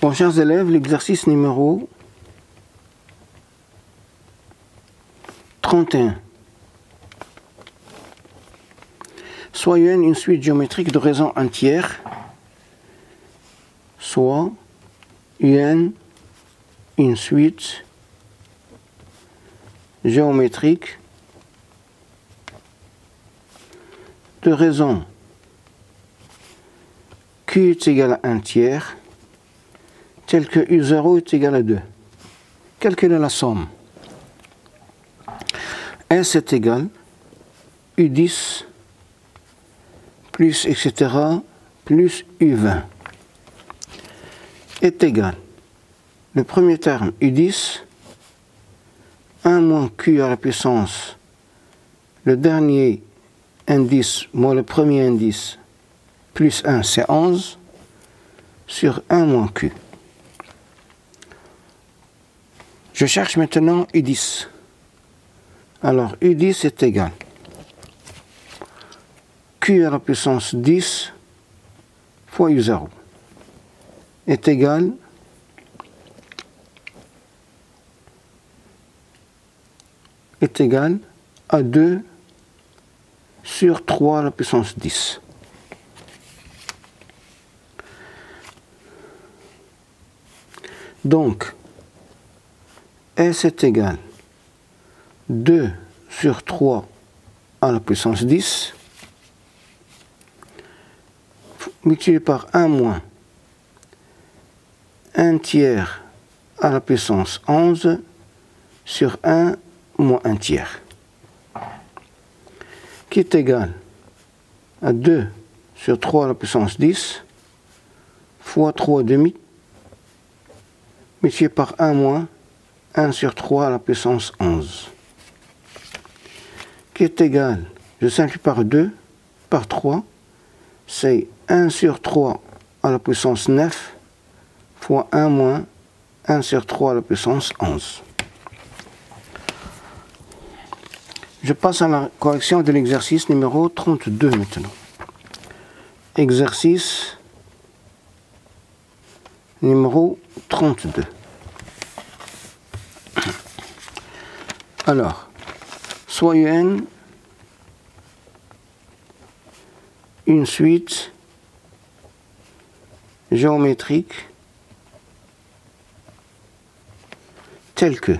Bon, chers élèves, l'exercice numéro 31. Soit UN une suite géométrique de raisons entières, soit UN une suite géométrique de raisons Q est égal à 1 tiers, tel que U0 est égal à 2. Calculez la somme. S est égal U10 plus etc. plus U20 est égal. Le premier terme U10, 1 moins Q à la puissance, le dernier indice moins le premier indice, plus 1, c'est 11, sur 1 moins Q. Je cherche maintenant U10. Alors, U10 est égal Q à la puissance 10 fois U0 est égal à 2 sur 3 à la puissance 10. Donc, S est égal 2 sur 3 à la puissance 10 multiplié par 1 moins 1 tiers à la puissance 11 sur 1 moins 1 tiers, qui est égal à 2 sur 3 à la puissance 10 fois 3 demi multiplié par 1 moins 1 sur 3 à la puissance 11, qui est égal, je simplifie par 2, par 3, c'est 1 sur 3 à la puissance 9 fois 1 moins 1 sur 3 à la puissance 11. Je passe à la correction de l'exercice numéro 32 maintenant. Exercice numéro 32. Alors, soit UN une suite géométrique telle que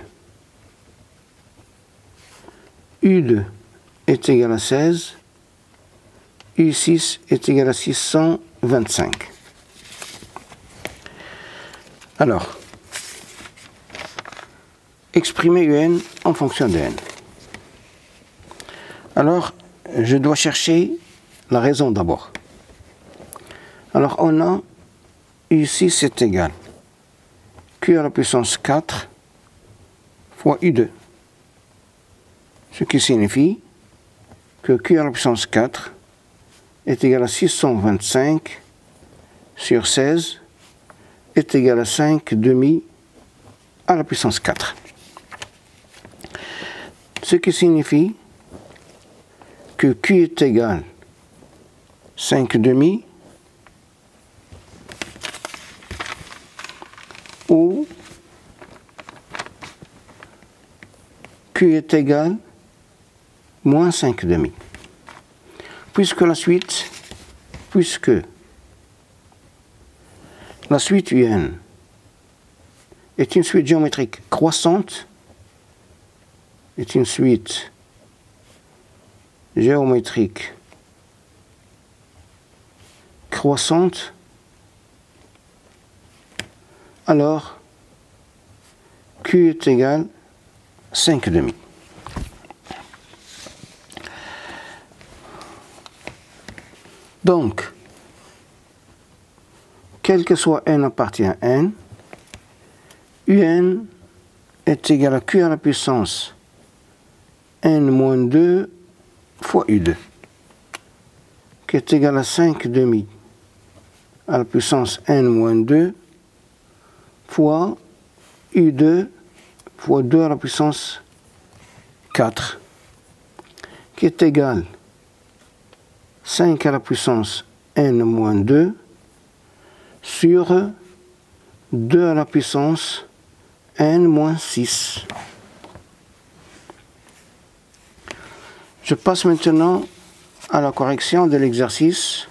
U2 est égal à 16, U6 est égal à 625. Alors, exprimer UN en fonction de N. Alors, je dois chercher la raison d'abord. Alors, on a U6 est égal Q à la puissance 4 fois U2. Ce qui signifie que Q à la puissance 4 est égal à 625 sur 16 est égal à 5 demi à la puissance 4. Ce qui signifie que Q est égal 5 demi ou Q est égal moins 5 demi. Puisque la suite UN est une suite géométrique croissante, est une suite géométrique croissante, alors Q est égal 5 demi. Donc, quel que soit n appartient à n, UN est égal à Q à la puissance n moins 2 fois U2, qui est égal à 5 demi à la puissance n moins 2 fois U2 fois 2 à la puissance 4, qui est égal 5 à la puissance n moins 2 sur 2 à la puissance n-6. Je passe maintenant à la correction de l'exercice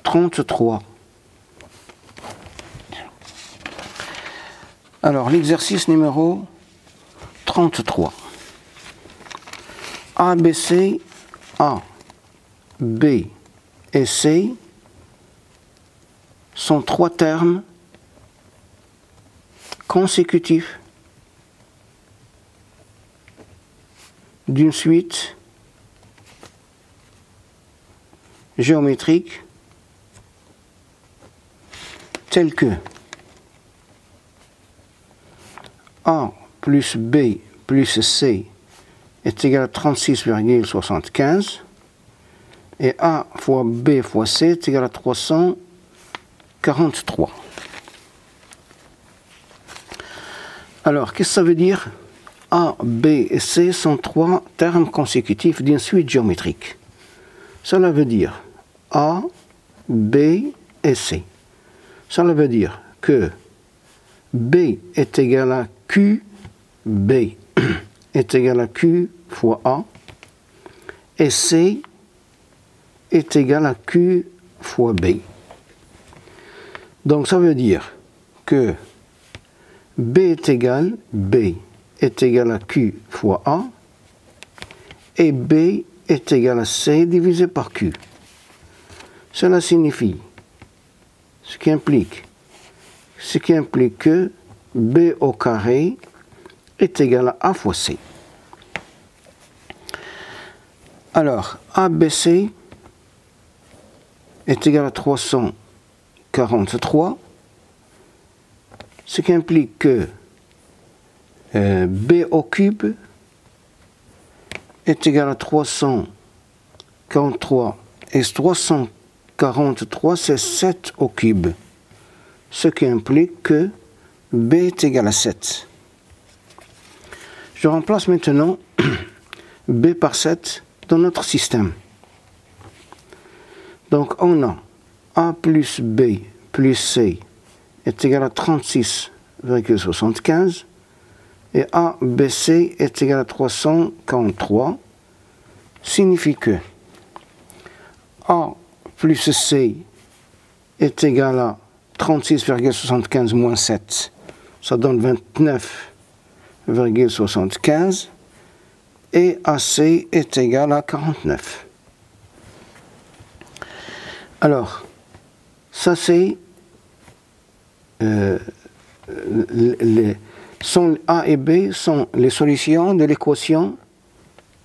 33. Alors, l'exercice numéro 33. A, B, C, A, B et C sont 3 termes consécutifs d'une suite géométrique telle que A plus B plus C est égal à 36,75 et A fois B fois C est égal à 343. Alors, qu'est-ce que ça veut dire? A, B et C sont 3 termes consécutifs d'une suite géométrique. Cela veut dire A, B et C. Cela veut dire que B est égal à Q, B est égal à Q fois A, et C est égal à Q fois B. Donc ça veut dire que B est égal à Q fois A, et B est égal à C divisé par Q. Cela signifie, ce qui implique que B au carré est égal à A fois C. Alors, ABC est égal à 343, ce qui implique que B au cube est égal à 343, et 343 c'est 7 au cube, ce qui implique que B est égal à 7. Je remplace maintenant B par 7 dans notre système. Donc on a A plus B plus C est égal à 36,75 et ABC est égal à 343, signifie que A plus C est égal à 36,75 moins 7, ça donne 29,75 et AC est égal à 49. Alors, ça c'est A et B sont les solutions de l'équation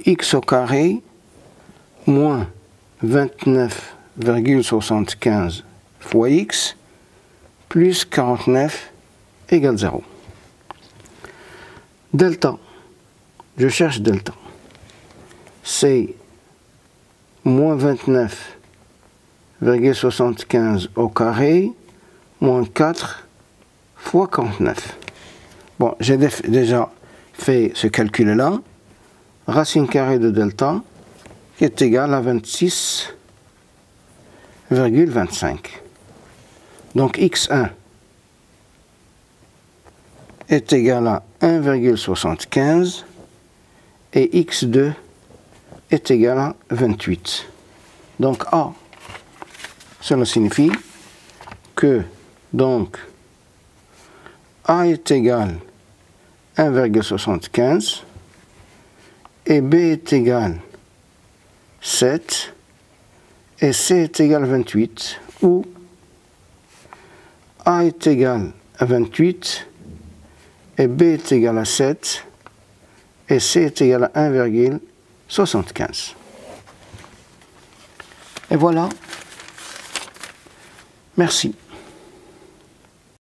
x au carré moins 29,75 fois x plus 49 égale 0. Delta, je cherche delta. C'est moins 29,75 au carré moins 4 fois 49. Bon, j'ai déjà fait ce calcul-là. Racine carrée de delta qui est égale à 26,25. Donc x1 est égal à 1,75 et x2 est égal à 28. Donc A, cela signifie que donc A est égal à 1,75 et B est égal à 7 et C est égal à 28, ou A est égal à 28 et B est égal à 7 et C est égal à 1,75. Et voilà. Merci.